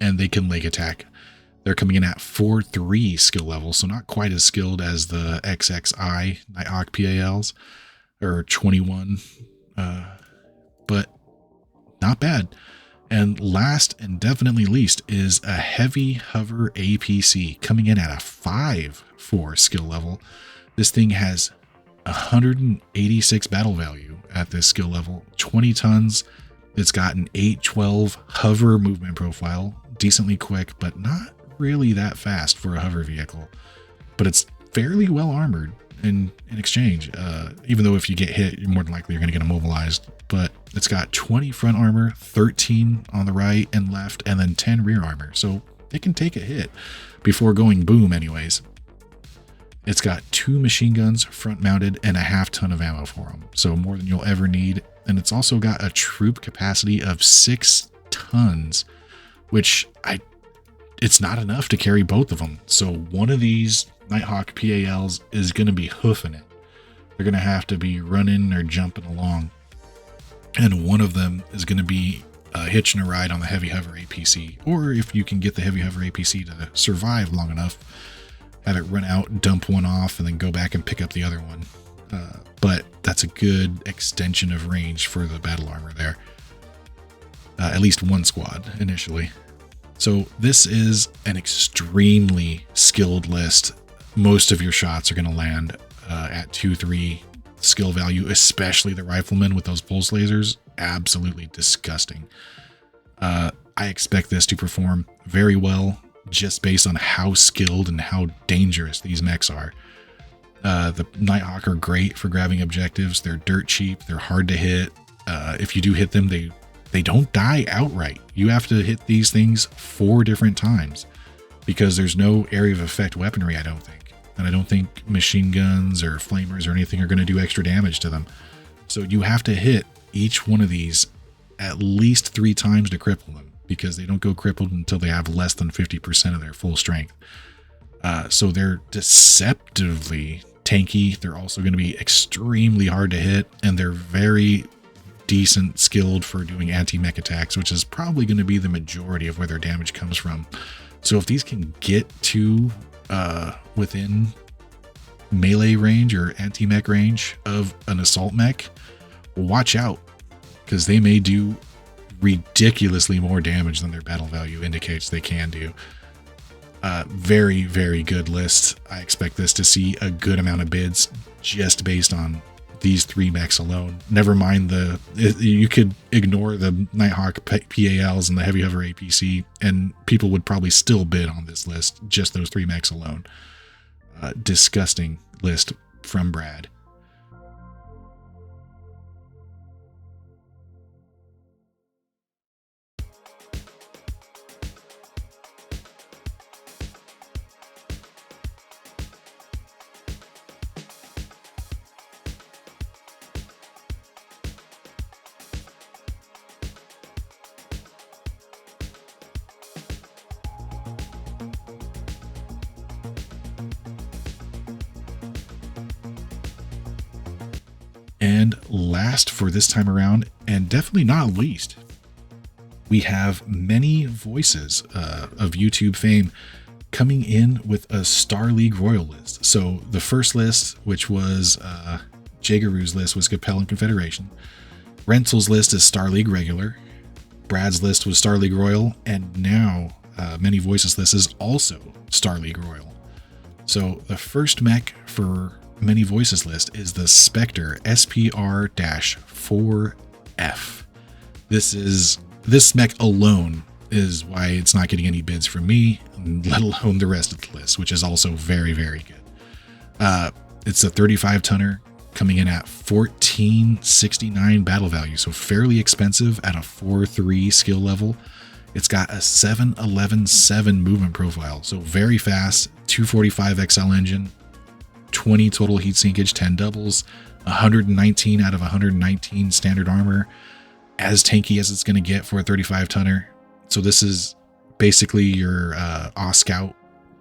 And they can leg attack. They're coming in at 4-3 skill level, so not quite as skilled as the XXI Nighthawk PALs, or 21, but not bad. And last and definitely least is a Heavy Hover APC coming in at a 5-4 skill level. This thing has 186 battle value at this skill level, 20 tons. It's got an 812 hover movement profile, decently quick, but not really that fast for a hover vehicle. But it's fairly well armored in exchange, even though if you get hit, you're more than likely you're going to get immobilized. But it's got 20 front armor, 13 on the right and left, and then 10 rear armor. So it can take a hit before going boom anyways. It's got 2 machine guns front mounted and a half ton of ammo for them. So more than you'll ever need. And it's also got a troop capacity of 6 tons, which it's not enough to carry both of them. So one of these Nighthawk PALs is going to be hoofing it. They're going to have to be running or jumping along. And one of them is going to be hitching a ride on the Heavy Hover APC. Or if you can get the Heavy Hover APC to survive long enough, have it run out, dump one off, and then go back and pick up the other one. But that's a good extension of range for the battle armor there. At least one squad initially. So this is an extremely skilled list. Most of your shots are going to land at 2-3 skill value, especially the rifleman with those pulse lasers. Absolutely disgusting. I expect this to perform very well just based on how skilled and how dangerous these mechs are. The Nighthawk are great for grabbing objectives. They're dirt cheap. They're hard to hit. If you do hit them, they don't die outright. You have to hit these things 4 different times because there's no area of effect weaponry, I don't think. And I don't think machine guns or flamers or anything are going to do extra damage to them. So you have to hit each one of these at least 3 times to cripple them, because they don't go crippled until they have less than 50% of their full strength. So they're deceptively tanky. They're also going to be extremely hard to hit, and they're very decent skilled for doing anti-mech attacks, which is probably going to be the majority of where their damage comes from. So if these can get to within melee range or anti-mech range of an assault mech, watch out, because they may do ridiculously more damage than their battle value indicates they can do. Very, very good list. I expect this to see a good amount of bids just based on these 3 mechs alone. Never mind you could ignore the Nighthawk PALs and the Heavy Hover APC, and people would probably still bid on this list, just those 3 mechs alone. Disgusting list from Brad. And last for this time around, and definitely not least, we have many voices of YouTube fame coming in with a Star League Royal list. So the first list, which was Jagaru's list, was Capel and Confederation. Rental's list is Star League Regular. Brad's list was Star League Royal, and now Many Voices list is also Star League Royal. So the first mech for Many Voices list is the Spectre SPR-4F. This mech alone is why it's not getting any bids from me, let alone the rest of the list, which is also very, very good. It's a 35 tonner coming in at 1469 battle value, so fairly expensive at a 4-3 skill level. It's got a 711-7 movement profile, so very fast, 245 XL engine, 20 total heat sinkage, 10 doubles, 119 out of 119 standard armor, as tanky as it's going to get for a 35 tonner. So this is basically your Scout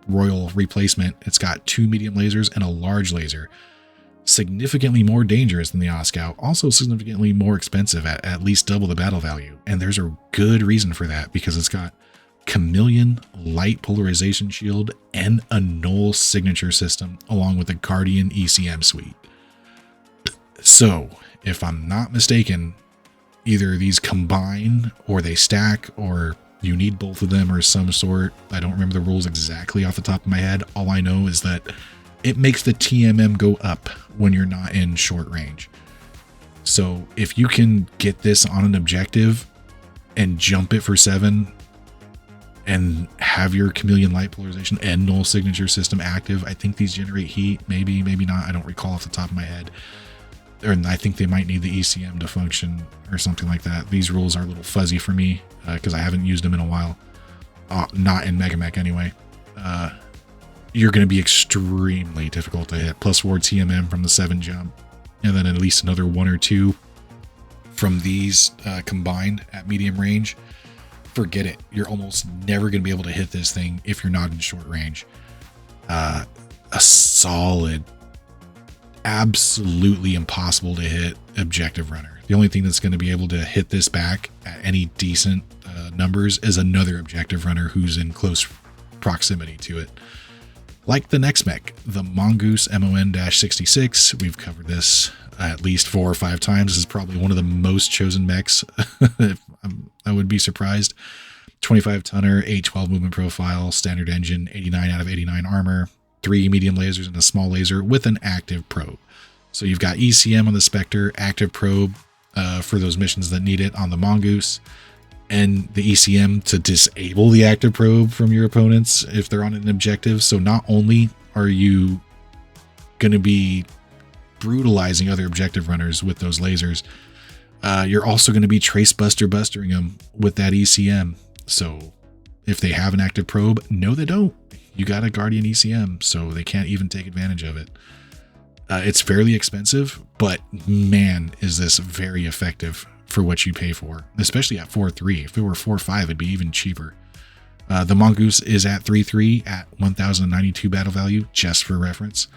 Royal replacement. It's got 2 medium lasers and a large laser. Significantly more dangerous than the Scout, also significantly more expensive at least double the battle value. And there's a good reason for that, because it's got Chameleon light polarization shield, and a null signature system, along with a Guardian ECM suite. So, if I'm not mistaken, either these combine or they stack, or you need both of them or some sort. I don't remember the rules exactly off the top of my head. All I know is that it makes the TMM go up when you're not in short range. So if you can get this on an objective and jump it for 7 and have your Chameleon light polarization and null signature system active, I think these generate heat. Maybe not. I don't recall off the top of my head. And I think they might need the ECM to function or something like that. These rules are a little fuzzy for me because I haven't used them in a while. Not in Mega Mech anyway. You're going to be extremely difficult to hit. +4 TMM from the 7 jump. And then at least another 1 or 2 from these combined at medium range. Forget it. You're almost never going to be able to hit this thing if you're not in short range. A solid, absolutely impossible to hit objective runner. The only thing that's going to be able to hit this back at any decent numbers is another objective runner who's in close proximity to it. Like the next mech, the Mongoose MON-66. We've covered this at least 4 or 5 times. This is probably one of the most chosen mechs. I would be surprised. 25 tonner, 812 movement profile, standard engine, 89 out of 89 armor, 3 medium lasers and a small laser with an active probe. So you've got ECM on the Spectre, active probe for those missions that need it on the Mongoose, and the ECM to disable the active probe from your opponents if they're on an objective. So not only are you going to be brutalizing other objective runners with those lasers, you're also going to be trace bustering them with that ECM. So if they have an active probe, no they don't. You got a Guardian ECM, so they can't even take advantage of it. It's fairly expensive, but man, is this very effective for what you pay for, especially at 4.3. If it were 4.5, it'd be even cheaper. The Mongoose is at 3.3 at 1,092 battle value, just for reference.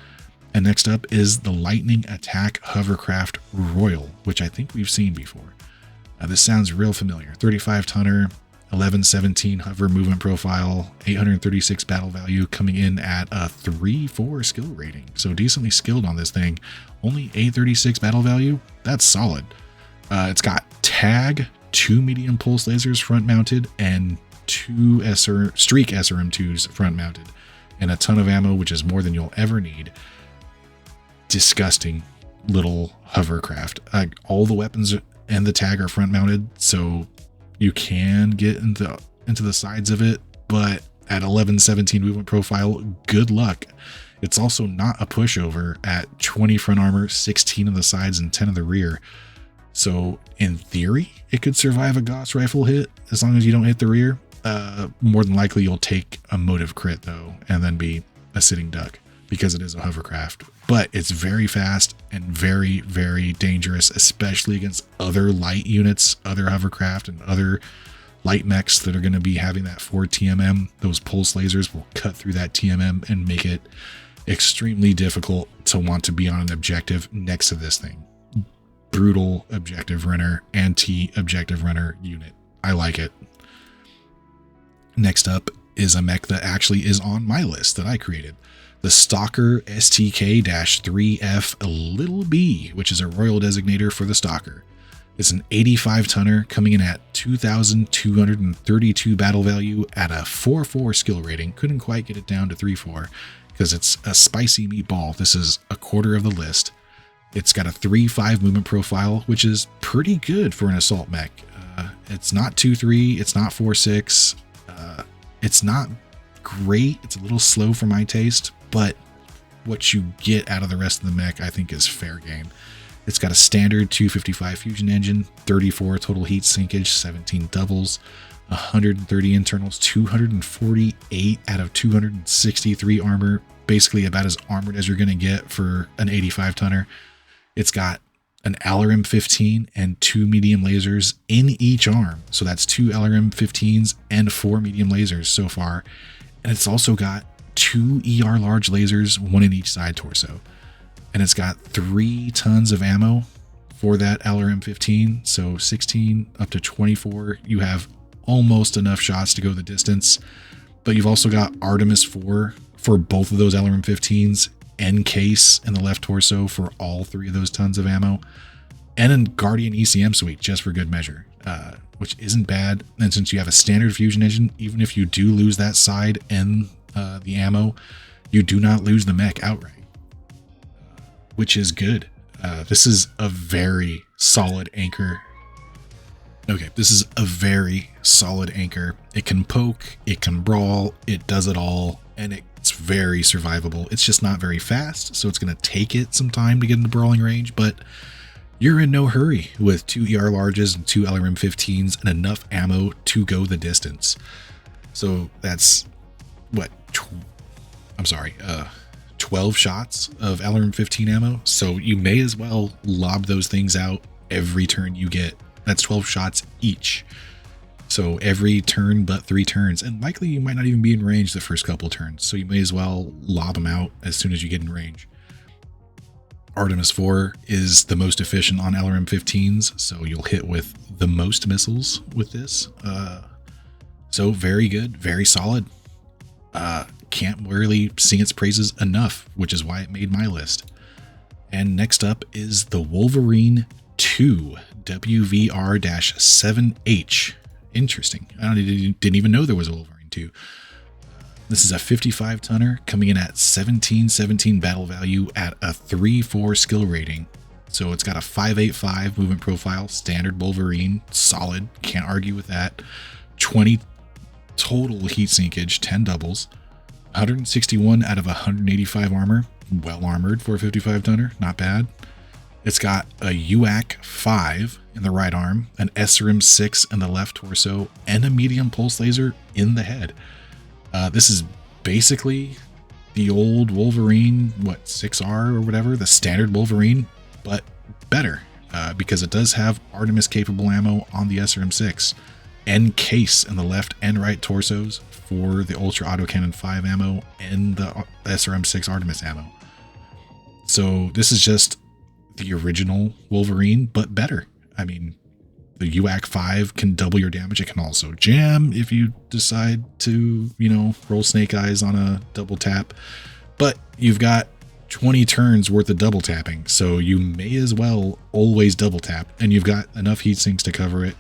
And next up is the Lightning Attack Hovercraft Royal, which I think we've seen before. This sounds real familiar. 35 tonner, 1117 hover movement profile, 836 battle value, coming in at a 3-4 skill rating. So decently skilled on this thing. Only 836 battle value. That's solid. It's got tag, 2 medium pulse lasers front mounted, and 2 streak SRM2s front mounted, and a ton of ammo, which is more than you'll ever need. Disgusting little hovercraft. All the weapons and the tag are front mounted, so you can get into the sides of it, but at 1117 movement profile, good luck. It's also not a pushover at 20 front armor, 16 of the sides, and 10 of the rear. So in theory, it could survive a Gauss rifle hit as long as you don't hit the rear. More than likely, you'll take a motive crit though, and then be a sitting duck because it is a hovercraft. But it's very fast and very, very dangerous, especially against other light units, other hovercraft, and other light mechs that are going to be having that 4 TMM. Those pulse lasers will cut through that TMM and make it extremely difficult to want to be on an objective next to this thing. Brutal objective runner, anti-objective runner unit. I like it. Next up is a mech that actually is on my list that I created. The Stalker STK-3F-b, which is a royal designator for the Stalker. It's an 85 tonner coming in at 2,232 battle value at a 4.4 skill rating. Couldn't quite get it down to 3.4 because it's a spicy meatball. This is a quarter of the list. It's got a 3.5 movement profile, which is pretty good for an assault mech. It's not 2.3, it's not 4.6. It's not great. It's a little slow for my taste, but what you get out of the rest of the mech, I think, is fair game. It's got a standard 255 fusion engine, 34 total heat sinkage, 17 doubles, 130 internals, 248 out of 263 armor, basically about as armored as you're going to get for an 85 tonner. It's got an LRM-15 and 2 medium lasers in each arm. So that's 2 LRM-15s and 4 medium lasers so far. And it's also got 2 ER large lasers, 1 in each side torso. And it's got 3 tons of ammo for that LRM-15. So 16 up to 24. You have almost enough shots to go the distance. But you've also got Artemis 4 for both of those LRM-15s, and Case in the left torso for all 3 of those tons of ammo, and a Guardian ECM suite just for good measure, which isn't bad. And since you have a standard fusion engine, even if you do lose that side and the ammo, you do not lose the mech outright, which is good. This is a very solid anchor. Okay, this is a very solid anchor. It can poke, it can brawl, it does it all, and it's very survivable. It's just not very fast, so it's going to take it some time to get into brawling range, but you're in no hurry with 2 ER larges and 2 LRM-15s and enough ammo to go the distance. So that's what, 12 shots of LRM-15 ammo. So you may as well lob those things out every turn you get. That's 12 shots each. So every turn but 3 turns, and likely you might not even be in range the first couple turns. So you may as well lob them out as soon as you get in range. Artemis 4 is the most efficient on LRM-15s, so you'll hit with the most missiles with this. So very good, very solid. Can't really sing its praises enough, which is why it made my list. And next up is the Wolverine 2 WVR-7H. Interesting. I didn't even know there was a Wolverine 2. This is a 55 tonner coming in at 1717 battle value at a 3-4 skill rating. So it's got a 585 movement profile, standard Wolverine, solid, can't argue with that. 20 total heat sinkage, 10 doubles, 161 out of 185 armor, well armored for a 55 tonner, not bad. It's got a UAC 5 in the right arm, an SRM 6 in the left torso, and a medium pulse laser in the head. This is basically the old Wolverine, 6R or whatever, the standard Wolverine, but better, because it does have Artemis capable ammo on the SRM 6 and Case in the left and right torsos for the Ultra Autocannon 5 ammo and the SRM 6 Artemis ammo. So this is just the original Wolverine, but better. I mean, the UAC 5 can double your damage. It can also jam if you decide to, roll snake eyes on a double tap. But you've got 20 turns worth of double tapping, so you may as well always double tap. And you've got enough heat sinks to cover it.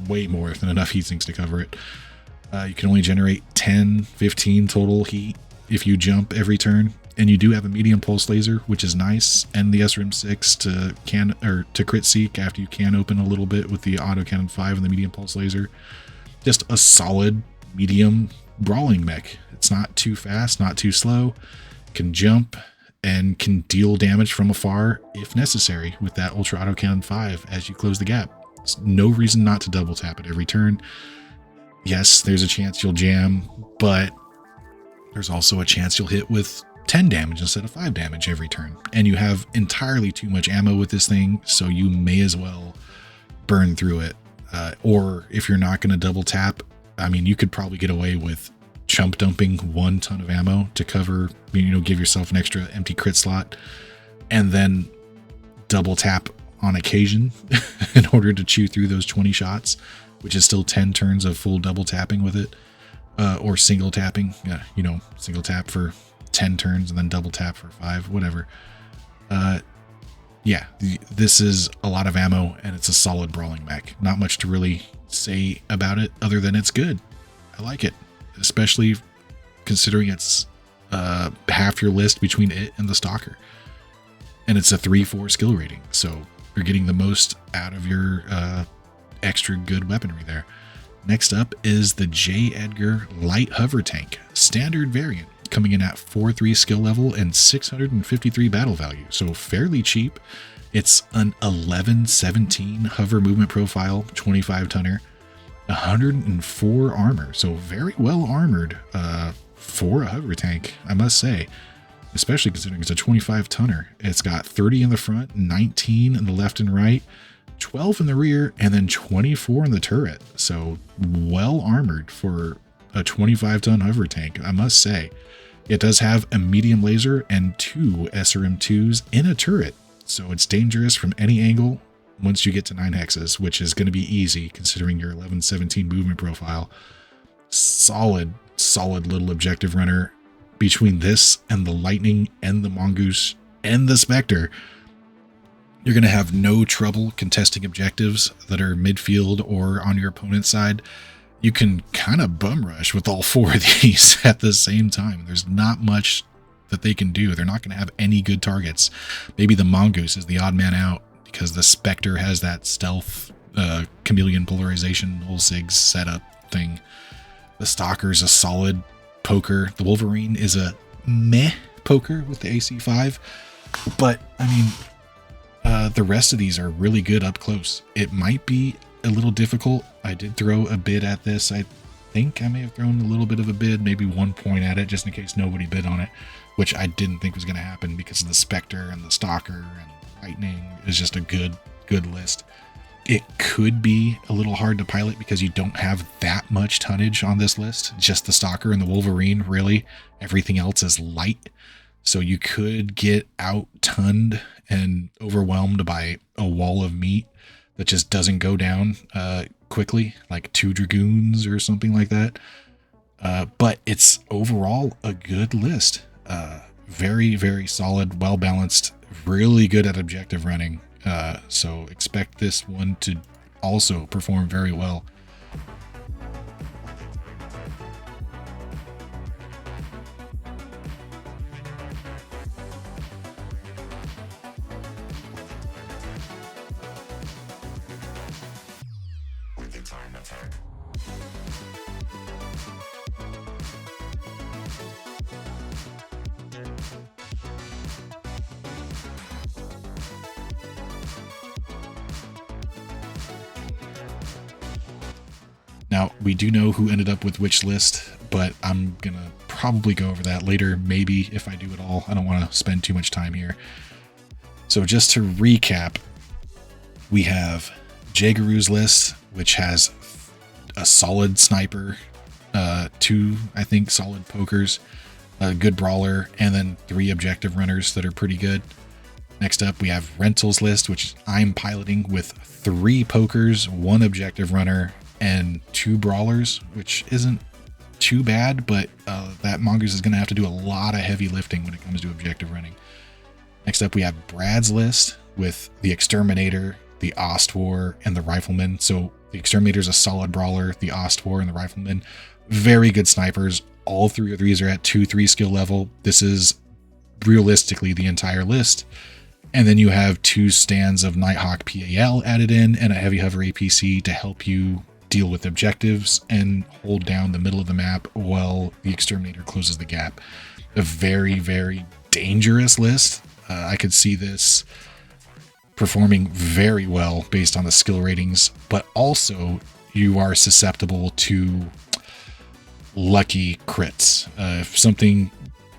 Way more than enough heat sinks to cover it. You can only generate 10, 15 total heat if you jump every turn. And you do have a medium pulse laser, which is nice, and the SRM 6 to crit seek after you can open a little bit with the Autocannon 5 and the medium pulse laser. Just a solid medium brawling mech. It's not too fast, not too slow, can jump, and can deal damage from afar if necessary with that Ultra Autocannon 5 as you close the gap. There's no reason not to double tap it every turn. Yes, there's a chance you'll jam, but there's also a chance you'll hit with 10 damage instead of 5 damage every turn. And you have entirely too much ammo with this thing, so you may as well burn through it. Or if you're not going to double tap, I mean, you could probably get away with chump dumping 1 ton of ammo to cover, give yourself an extra empty crit slot, and then double tap on occasion in order to chew through those 20 shots, which is still 10 turns of full double tapping with it, or single tapping, single tap for 10 turns and then double tap for 5, whatever. This is a lot of ammo and it's a solid brawling mech. Not much to really say about it other than it's good. I like it, especially considering it's half your list between it and the Stalker. And it's a 3-4 skill rating, so you're getting the most out of your extra good weaponry there. Next up is the J. Edgar Light Hover Tank, standard variant, coming in at 4-3 skill level and 653 battle value, so fairly cheap. It's an 11-17 hover movement profile, 25 tonner, 104 armor, so very well armored for a hover tank, I must say, especially considering it's a 25 tonner. It's got 30 in the front, 19 in the left and right, 12 in the rear, and then 24 in the turret, so well armored for a 25 ton hover tank, I must say. It does have a medium laser and 2 SRM2s in a turret, so it's dangerous from any angle once you get to 9 hexes, which is going to be easy considering your 11-17 movement profile. Solid little objective runner. Between this and the lightning and the mongoose and the specter, you're going to have no trouble contesting objectives that are midfield or on your opponent's side. You can kind of bum rush with all 4 of these at the same time. There's not much that they can do. They're not going to have any good targets. Maybe the mongoose is the odd man out because the specter has that stealth chameleon polarization null sig setup thing. The stalker's a solid poker. The Wolverine is a meh poker with the AC5. But, I mean, the rest of these are really good up close. It might be a little difficult. I did throw a bid at this. I think I may have thrown a little bit of a bid, maybe 1 point at it, just in case nobody bid on it, which I didn't think was going to happen because of the Spectre and the Stalker and Lightning is just a good list. It could be a little hard to pilot because you don't have that much tonnage on this list. Just the Stalker and the Wolverine, really. Everything else is light. So you could get out-tonned and overwhelmed by a wall of meat that just doesn't go down quickly, like 2 Dragoons or something like that. But it's overall a good list. Very, very solid, well-balanced, really good at objective running. So expect this one to also perform very well. Now, we do know who ended up with which list, but I'm going to probably go over that later, maybe if I do it all. I don't want to spend too much time here. So just to recap, we have Jagaru's list, which has a solid sniper, 2, I think, solid pokers, a good brawler, and then 3 objective runners that are pretty good. Next up, we have Rental's list, which I'm piloting with 3 pokers, 1 objective runner, and 2 brawlers, which isn't too bad, but that Mongoose is going to have to do a lot of heavy lifting when it comes to objective running. Next up, we have Brad's list with the Exterminator, the Ostwar, and the Rifleman. So the Exterminator is a solid brawler, the Ostwar and the Rifleman, very good snipers. All 3 of these are at 2-3 skill level. This is realistically the entire list. And then you have 2 stands of Nighthawk PAL added in and a Heavy Hover APC to help you deal with objectives and hold down the middle of the map while the Exterminator closes the gap. A very, very dangerous list. I could see this performing very well based on the skill ratings, but also you are susceptible to lucky crits. If something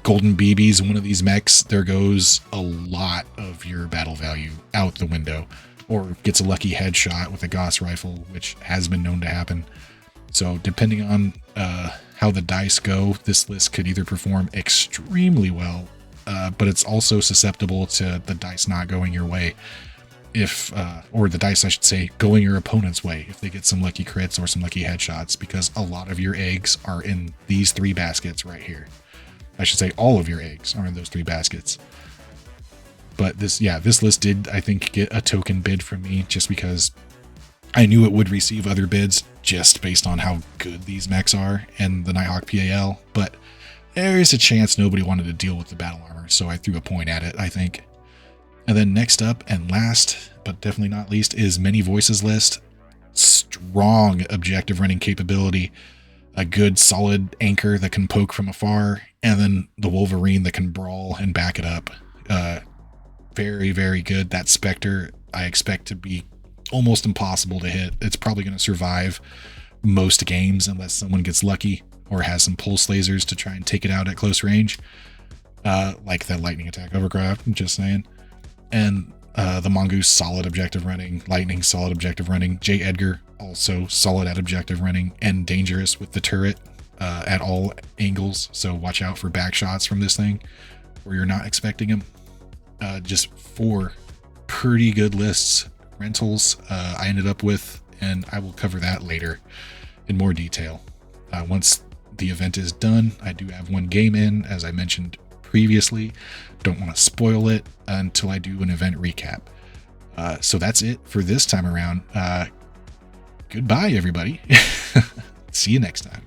Golden BB's one of these mechs, there goes a lot of your battle value out the window, or gets a lucky headshot with a Gauss rifle, which has been known to happen. So depending on how the dice go, this list could either perform extremely well, but it's also susceptible to the dice not going your way. Or the dice, I should say, going your opponent's way if they get some lucky crits or some lucky headshots, because a lot of your eggs are in these 3 baskets right here. I should say all of your eggs are in those 3 baskets. But this list did, I think, get a token bid from me just because I knew it would receive other bids just based on how good these mechs are and the Nighthawk PAL. But there's a chance nobody wanted to deal with the battle armor, so I threw a point at it, I think. And then next up and last, but definitely not least, is Many Voices list. Strong objective running capability. A good solid anchor that can poke from afar, and then the Wolverine that can brawl and back it up. Very, very good. That Spectre, I expect to be almost impossible to hit. It's probably going to survive most games unless someone gets lucky or has some pulse lasers to try and take it out at close range. Like that lightning attack overcraft, I'm just saying. And the Mongoose, solid objective running. Lightning, solid objective running. J. Edgar, also solid at objective running and dangerous with the turret at all angles. So watch out for back shots from this thing where you're not expecting them. Just 4 pretty good lists rentals I ended up with, and I will cover that later in more detail. Once the event is done, I do have one game in, as I mentioned previously. Don't want to spoil it until I do an event recap. So that's it for this time around. Goodbye, everybody. See you next time.